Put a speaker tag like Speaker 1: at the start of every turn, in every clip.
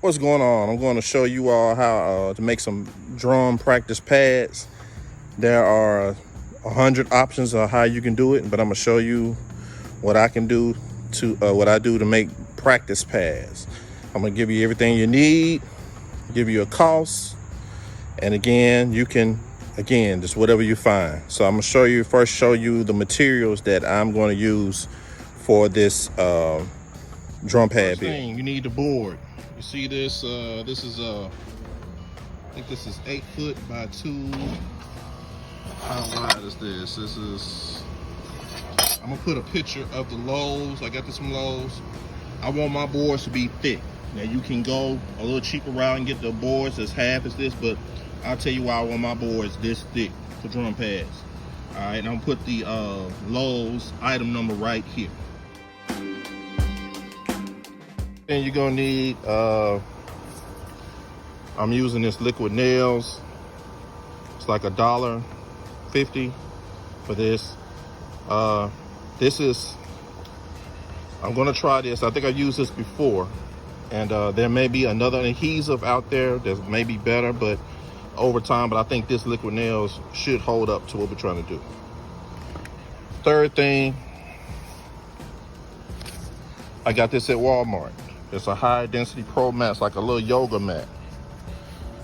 Speaker 1: What's going on? I'm going to show you all how to make some drum practice pads. There are 100 options of how you can do it, but I'm gonna show you what I can do to what I do to make practice pads. I'm gonna give you everything you need, give you a cost, and again, you can just whatever you find. So I'm gonna show you the materials that I'm going to use for this drum pad. First thing, you need the board. You see this? This is I think this is 8 foot by 2. How wide is this? This is. I'm gonna put a picture of the Lowe's. I got this from Lowe's. I want my boards to be thick. Now you can go a little cheaper route and get the boards that's half as this, but I'll tell you why I want my boards this thick for drum pads. All right, and I'm gonna put the Lowe's item number right here. Then you're gonna need, I'm using this liquid nails. It's like $1.50 for this. This is, I'm gonna try this. I think I've used this before, and there may be another adhesive out there that may be better, but over time, but I think this liquid nails should hold up to what we're trying to do. Third thing, I got this at Walmart. It's a high density pro mat. It's like a little yoga mat.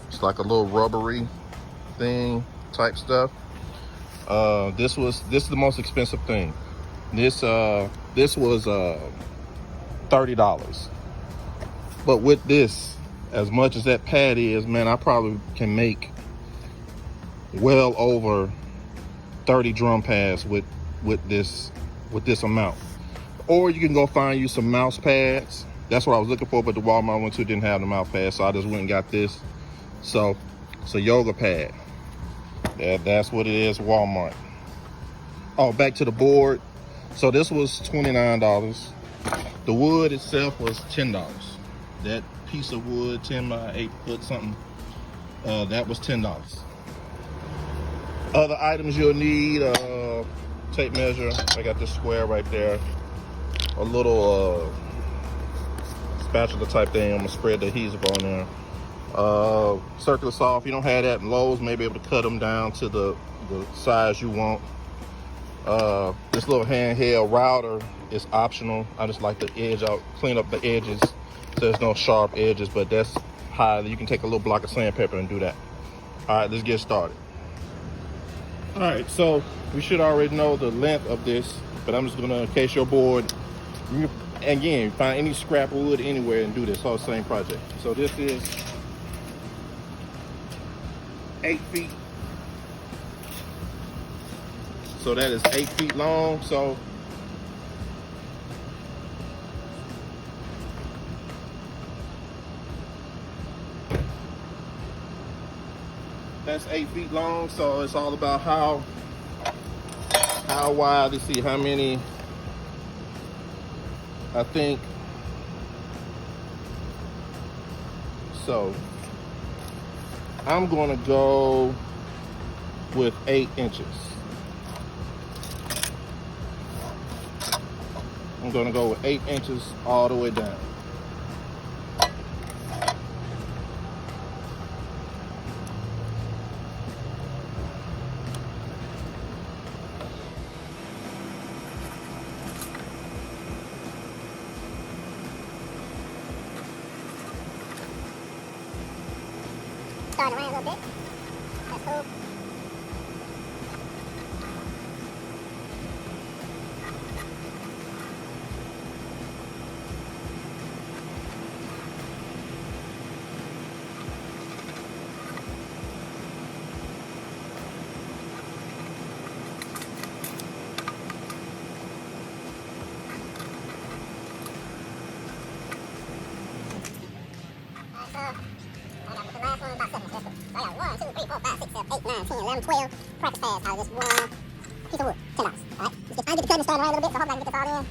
Speaker 1: It's like a little rubbery thing type stuff. This is the most expensive thing. This was $30. But with this, as much as that pad is, man, I probably can make well over 30 drum pads with this amount. Or you can go find you some mouse pads. That's what I was looking for, but the Walmart I went to didn't have the mouse pads, so I just went and got this. So it's a yoga pad. That's what it is, Walmart. Oh, back to the board. So this was $29. The wood itself was $10. That piece of wood, 10 by 8 foot something, that was $10. Other items you'll need, tape measure. I got this square right there. A little spatula type thing. I'm gonna spread the adhesive on there. Circular saw. If you don't have that in Lowe's, maybe able to cut them down to the size you want. This little handheld router is optional. I just like the edge out, clean up the edges so there's no sharp edges, but that's high. You can take a little block of sandpaper and do that. All right, let's get started. All right, so we should already know the length of this, but I'm just gonna case your board. Again, find any scrap wood anywhere and do this whole same project. So this is 8 feet. So that is 8 feet long. So that's 8 feet long. So it's all about how wide. Let's see how many. I think so. I'm gonna go with 8 inches. I'm gonna go with 8 inches all the way down.
Speaker 2: Starting around a little bit. That's cool. Last one about 7 inches. So I got 1, 2, 3, 4, 5, 6, 7, 8, 9, 10, 11, 12 practice pads out of this one piece of wood. $10. Alright? I get the cutting started around a little bit, so hopefully I can get this all in.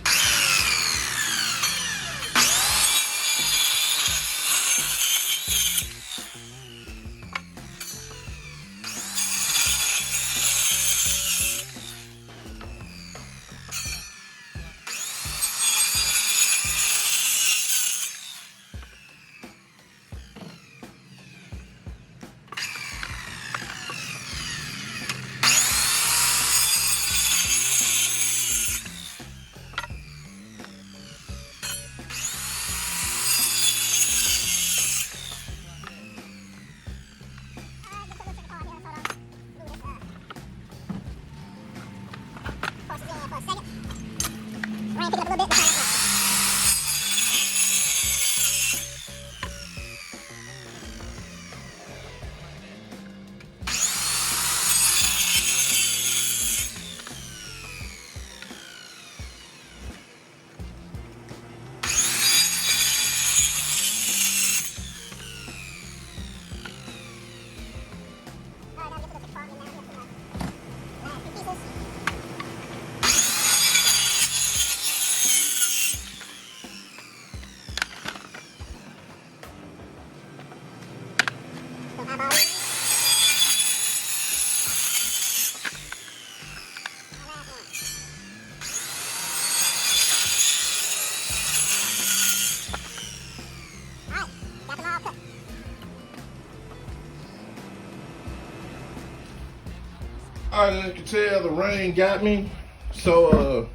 Speaker 1: All right, as you can tell, the rain got me, so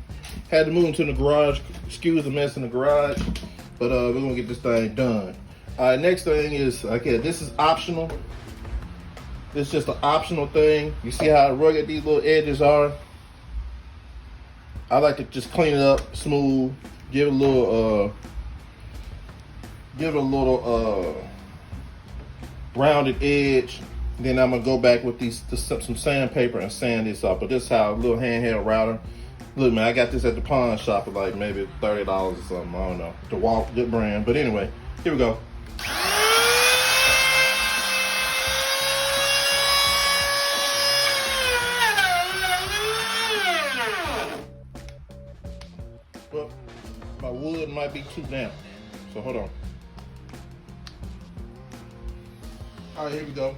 Speaker 1: had to move into the garage. Excuse the mess in the garage, but we're gonna get this thing done. All right, next thing is, okay, this is optional. This is just an optional thing. You see how rugged these little edges are? I like to just clean it up, smooth, give it a little rounded edge. Then I'm gonna go back with some sandpaper and sand this up. But this is how a little handheld router. Look, man, I got this at the pawn shop for like maybe $30 or something. I don't know. DeWalt, good brand. But anyway, here we go. Well, my wood might be too damp, so hold on. All right, here we go.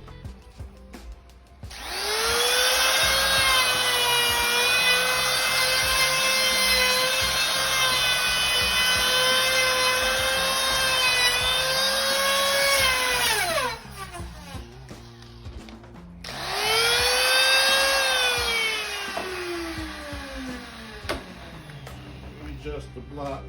Speaker 1: Adjust the block.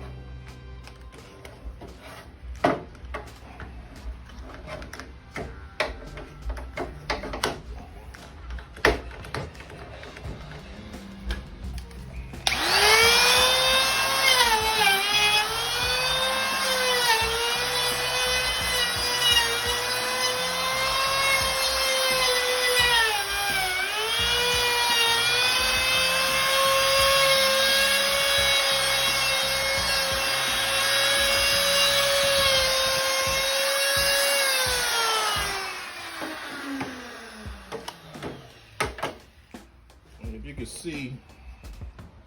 Speaker 1: If you can see,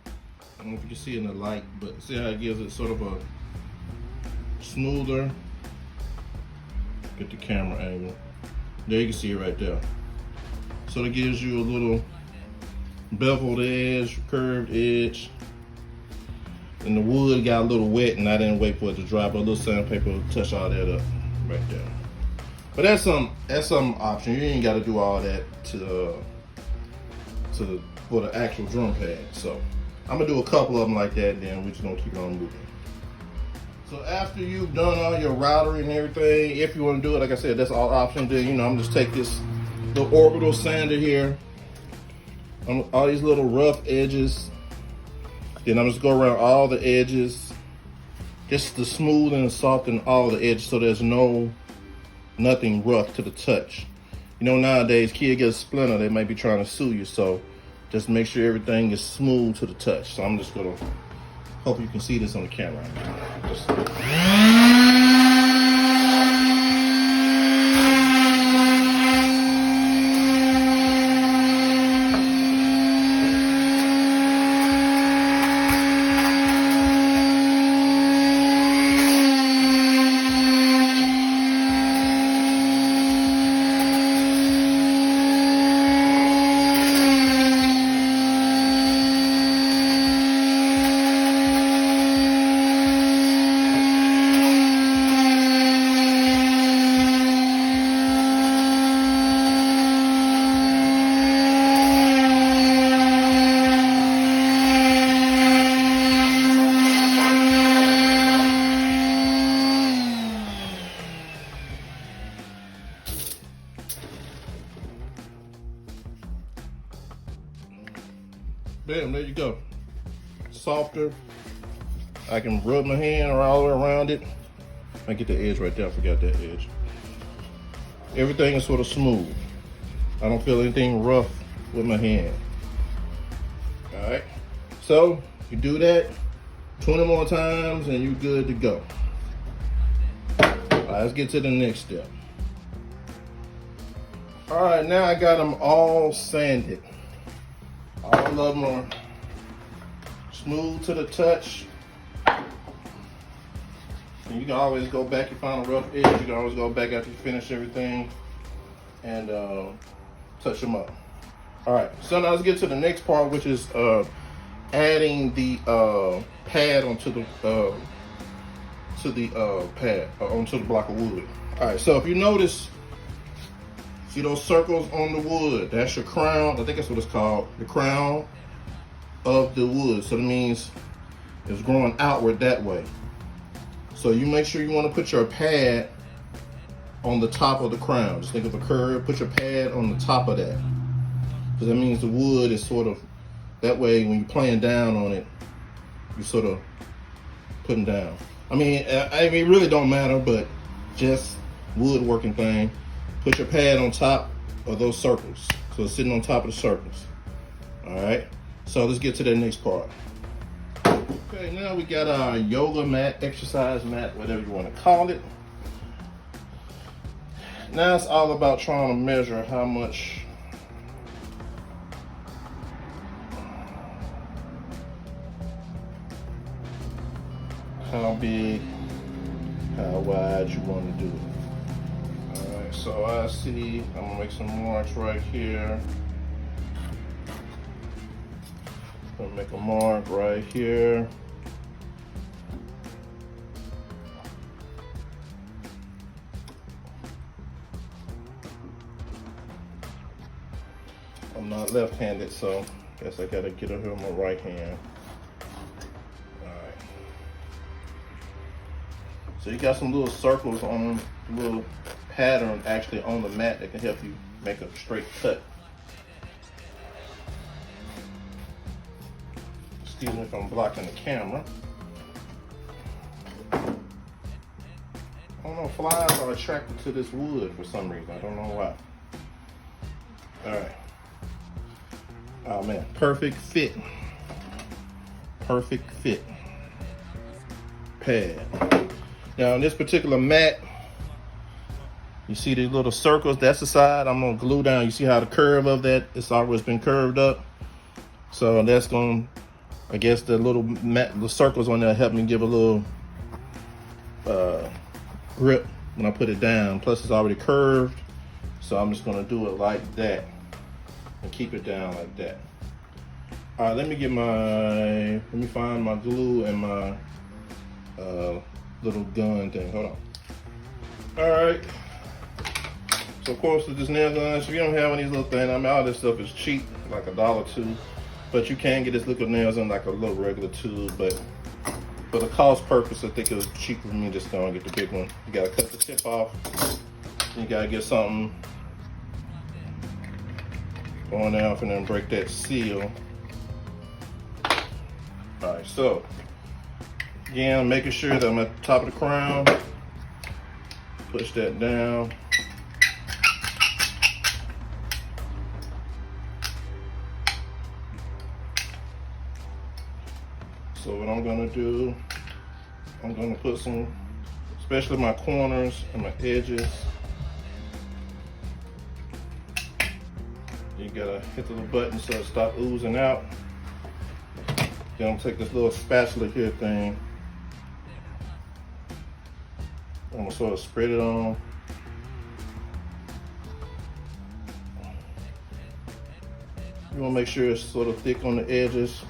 Speaker 1: I don't know if you can see in the light, but see how it gives it sort of a smoother, get the camera angle. There you can see it right there. So it gives you a little beveled edge, curved edge. And the wood got a little wet and I didn't wait for it to dry, but a little sandpaper will touch all that up right there. But that's some option. You ain't gotta do all that for the actual drum pad. So I'm gonna do a couple of them like that, and then we're just gonna keep on moving. So after you've done all your routing and everything, if you wanna do it, like I said, that's all options. Then, I'm just take this little orbital sander here, on all these little rough edges. Then I'm just go around all the edges, just to smooth and soften all the edges so there's nothing rough to the touch. Nowadays, kids get a splinter, they might be trying to sue you, so just make sure everything is smooth to the touch. So I'm just gonna, hope you can see this on the camera. Bam, there you go. Softer. I can rub my hand all around it. I get the edge right there, I forgot that edge. Everything is sort of smooth. I don't feel anything rough with my hand. All right, so you do that 20 more times and you're good to go. All right, let's get to the next step. All right, now I got them all sanded. All of them are smooth to the touch. And you can always go back, you find a rough edge, you can always go back after you finish everything and touch them up. All right, so now let's get to the next part, which is adding the pad onto the onto the block of wood. All right, so if you notice, See those circles on the wood? That's your crown. I think that's what it's called. The crown of the wood. So that means it's growing outward that way. So you make sure you want to put your pad on the top of the crown. Just think of a curve. Put your pad on the top of that. Because that means the wood is sort of, that way when you're playing down on it, you sort of putting down. I mean, it really don't matter, but just woodworking thing. Put your pad on top of those circles. So it's sitting on top of the circles. All right. So let's get to the next part. Okay, now we got our yoga mat, exercise mat, whatever you want to call it. Now it's all about trying to measure how much how big, how wide you want to do it. Alright, so I see, I'm gonna make some marks right here. I'm gonna make a mark right here. I'm not left-handed, so I guess I gotta get it here with my right hand. So you got some little circles on, little pattern actually on the mat that can help you make a straight cut. Excuse me if I'm blocking the camera. I don't know, flies are attracted to this wood for some reason. I don't know why. All right. Oh man, perfect fit. Perfect fit. Pad. Now on this particular mat, you see these little circles, that's the side I'm gonna glue down. You see how the curve of that, it's always been curved up. So that's gonna, I guess the little the circles on there help me give a little grip when I put it down. Plus it's already curved. So I'm just gonna do it like that and keep it down like that. All right, let me find my glue and my little gun thing. Hold on. All right. So of course with this nail gun, if you don't have any of these little things, I mean all this stuff is cheap, like $1 or $2, but you can get this liquid nails in like a little regular tube. But for the cost purpose, I think it was cheaper for me just gonna get the big one. You gotta cut the tip off. You gotta get something going off and then break that seal. All right, so again, making sure that I'm at the top of the crown. Push that down. So what I'm gonna do, I'm gonna put some, especially my corners and my edges. You gotta hit the little button so it stops oozing out. Then I'm gonna take this little spatula here thing. I'm gonna sort of spread it on. You wanna make sure it's sort of thick on the edges.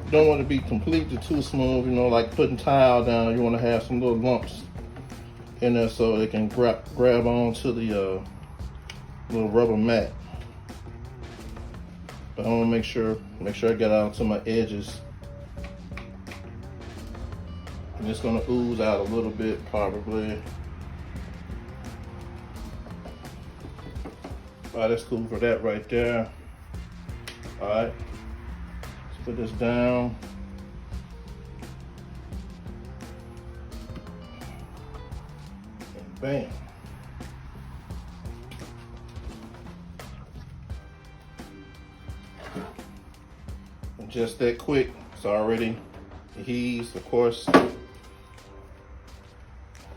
Speaker 1: You don't want to be completely too smooth, you know, like putting tile down. You want to have some little lumps in there so it can grab onto the little rubber mat. But I want to make sure I get out to my edges. And it's going to ooze out a little bit probably. All right, that's cool for that right there. All right. Put this down. And bam. And just that quick, it's already eased. Of course, I'm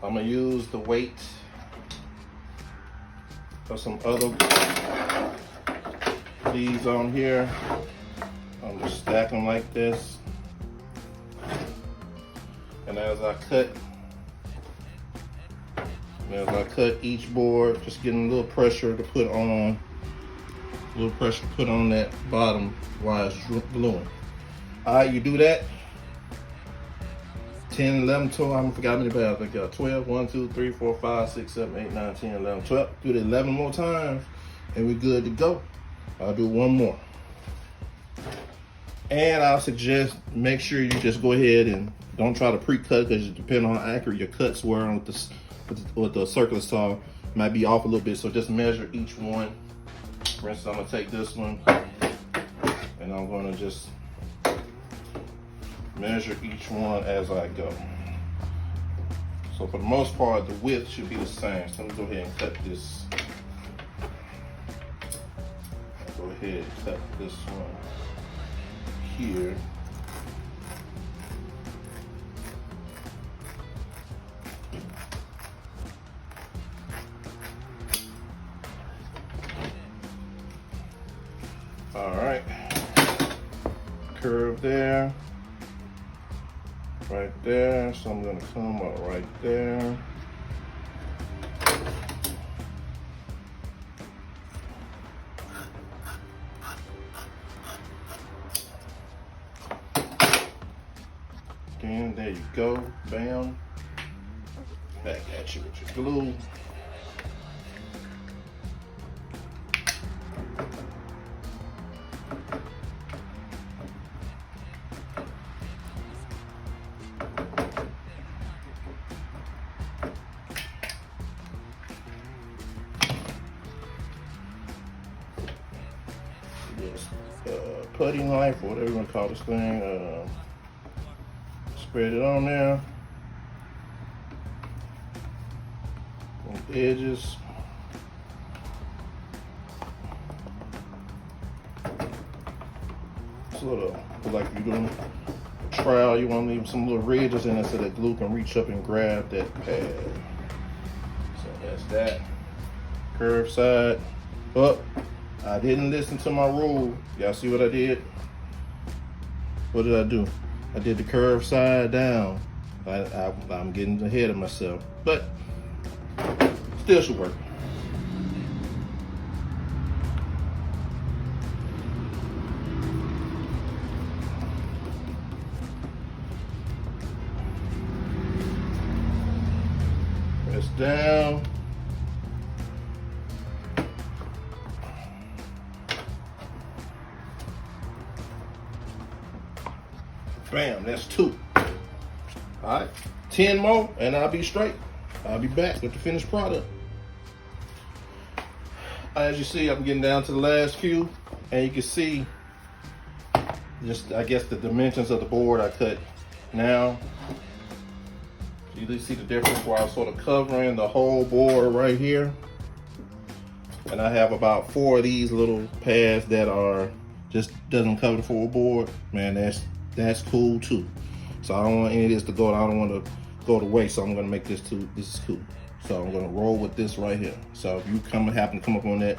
Speaker 1: gonna use the weight of some other these on here. I'm just stack them like this. And as I cut, As I cut each board, just getting a little pressure to put on, that bottom while it's gluing. All right, you do that. 10, 11, 12, I forgot how many pads I got. 12, 1, 2, 3, 4, 5, 6, 7, 8, 9, 10, 11, 12. Do it 11 more times and we're good to go. I'll do one more. And I'll suggest make sure you just go ahead and don't try to pre-cut, because depending on how accurate your cuts were with the circular saw, might be off a little bit. So just measure each one. For instance, I'm gonna take this one and I'm gonna just measure each one as I go. So for the most part, the width should be the same. So let me go ahead and cut this. Go ahead and cut this one here. All right, curve there, right there. So I'm gonna come up right there. Again, there you go, bam. Back at you with your glue. Putty knife, or whatever you want to call this thing. Spread it on there. On the edges. Sort of like you're doing a trowel, you want to leave some little ridges in there so that glue can reach up and grab that pad. So that's that. Curve side up. I didn't listen to my rule. Y'all see what I did? What did I do? I did the curve side down. I'm getting ahead of myself, but still should work. Press down. Bam, that's 2. All right, 10 more and I'll be straight. I'll be back with the finished product. As you see, I'm getting down to the last few, and you can see just, I guess, the dimensions of the board I cut now. You see the difference where I was sort of covering the whole board right here. And I have about 4 of these little pads that are just doesn't cover the full board. Man, that's cool too. So I don't want any of this to go. I don't want to go to waste. So I'm gonna make this too. This is cool. So I'm gonna roll with this right here. So if you happen to come up on that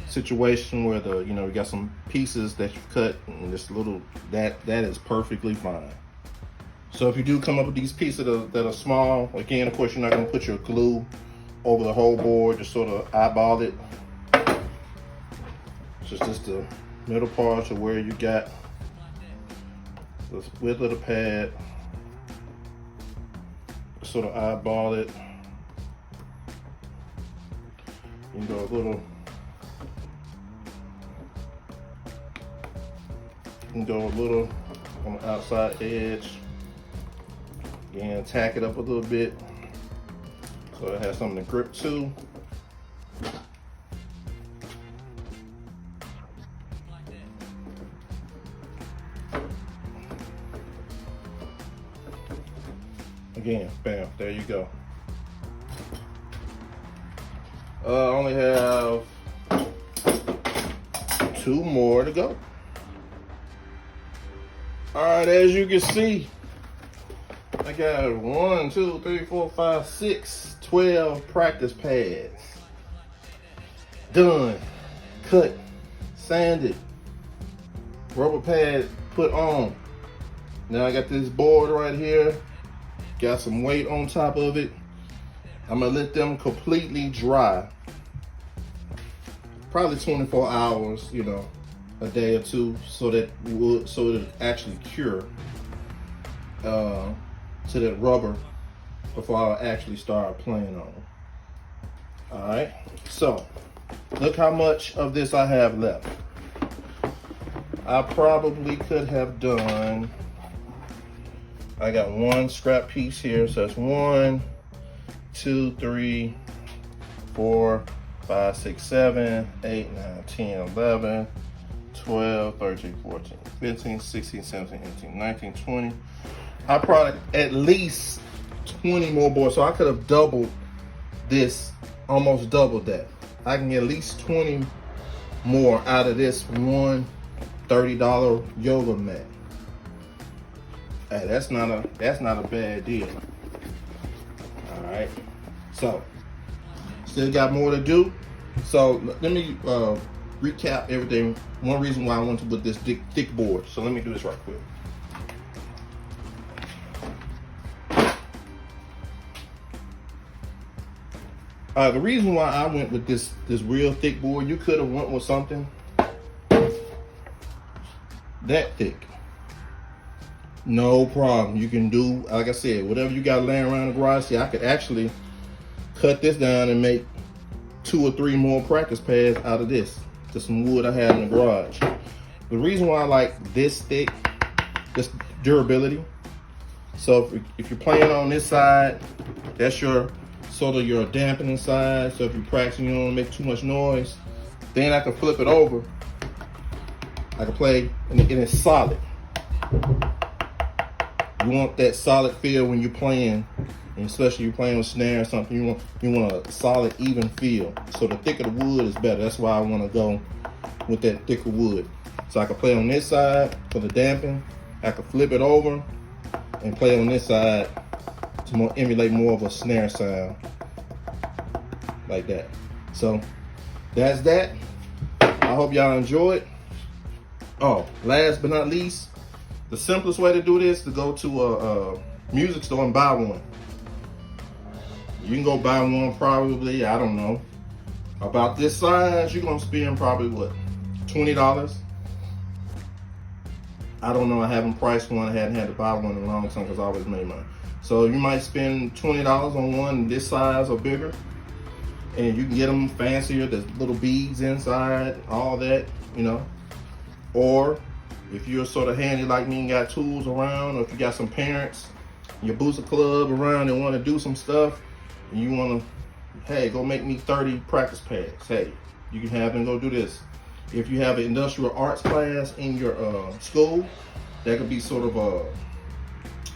Speaker 1: situation where you got some pieces that you cut and this little that is perfectly fine. So if you do come up with these pieces that are small, again, of course, you're not gonna put your glue over the whole board. Just sort of eyeball it. Just the middle part of where you got the width of the pad. Sort of eyeball it. You can go a little. You can go a little on the outside edge. Again, tack it up a little bit so it has something to grip to. Again, bam, there you go. I only have 2 more to go. All right, as you can see, I got 1, 2, 3, 4, 5, 6, 12 practice pads. Done, cut, sanded, rubber pad put on. Now I got this board right here. got some weight on top of it. I'm gonna let them completely dry. Probably 24 hours, you know, a day or two, so that it actually cure to that rubber before I actually start playing on them. All right, so look how much of this I have left. I probably could have done, I got one scrap piece here, so that's 1, 2, 3, 4, 5, 6, 7, 8, 9, 10, 11, 12, 13, 14, 15, 16, 17, 18, 19, 20. I probably at least 20 more boards, so I could have doubled this, almost doubled that. I can get at least 20 more out of this one $30 yoga mat. Hey, that's not a bad deal. All right, so still got more to do. So let me recap everything. One reason why I want to put this thick board. So let me do this right quick. The reason why I went with this real thick board, you could have went with something that thick. No problem. You can do, like I said, whatever you got laying around the garage. See, I could actually cut this down and make 2 or 3 more practice pads out of this. Just some wood I have in the garage. The reason why I like this thick, this durability. So if you're playing on this side, that's your sort of your dampening side. So if you're practicing, you don't want to make too much noise. Then I can flip it over. I can play, and it's solid. You want that solid feel when you're playing, and especially you're playing with snare or something. You want a solid, even feel. So the thicker the wood is better. That's why I want to go with that thicker wood. So I can play on this side for the damping. I can flip it over and play on this side to emulate more of a snare sound, like that. So that's that. I hope y'all enjoy it. Oh, last but not least, the simplest way to do this is to go to a music store and buy one. You can go buy one probably, I don't know, about this size. You're gonna spend probably what, $20? I don't know, I haven't priced one. I hadn't had to buy one in a long time because I always made mine. So you might spend $20 on one this size or bigger. And you can get them fancier, there's little beads inside, all that, you know. Or if you're sort of handy like me and got tools around, or if you got some parents, your booster club around and want to do some stuff, and you want to, hey, go make me 30 practice pads. Hey, you can have them go do this. If you have an industrial arts class in your school, that could be sort of a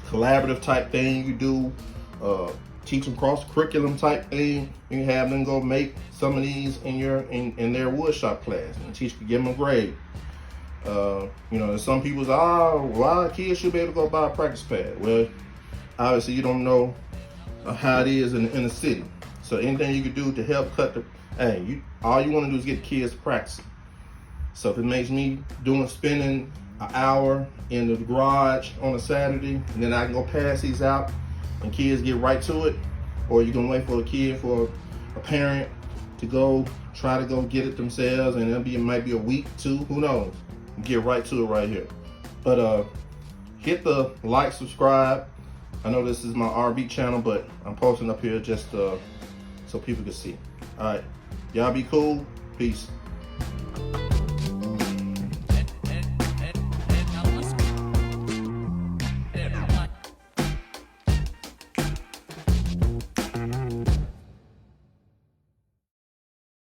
Speaker 1: collaborative type thing you do, teach them cross curriculum type thing. You can have them go make some of these in their woodshop class, and teach, give them a grade. You know, some people say, oh, why kids should be able to go buy a practice pad? Well, obviously you don't know how it is in the city. So anything you could do to help cut the, hey, all you want to do is get kids practicing. So if it makes me spending an hour in the garage on a Saturday, and then I can go pass these out and kids get right to it, or you can wait for a parent to try to go get it themselves, and it might be a week, 2, who knows? Get right to it right here. But hit the like, subscribe. I know this is my RB channel, but I'm posting up here just so people can see. All right, y'all be cool. Peace.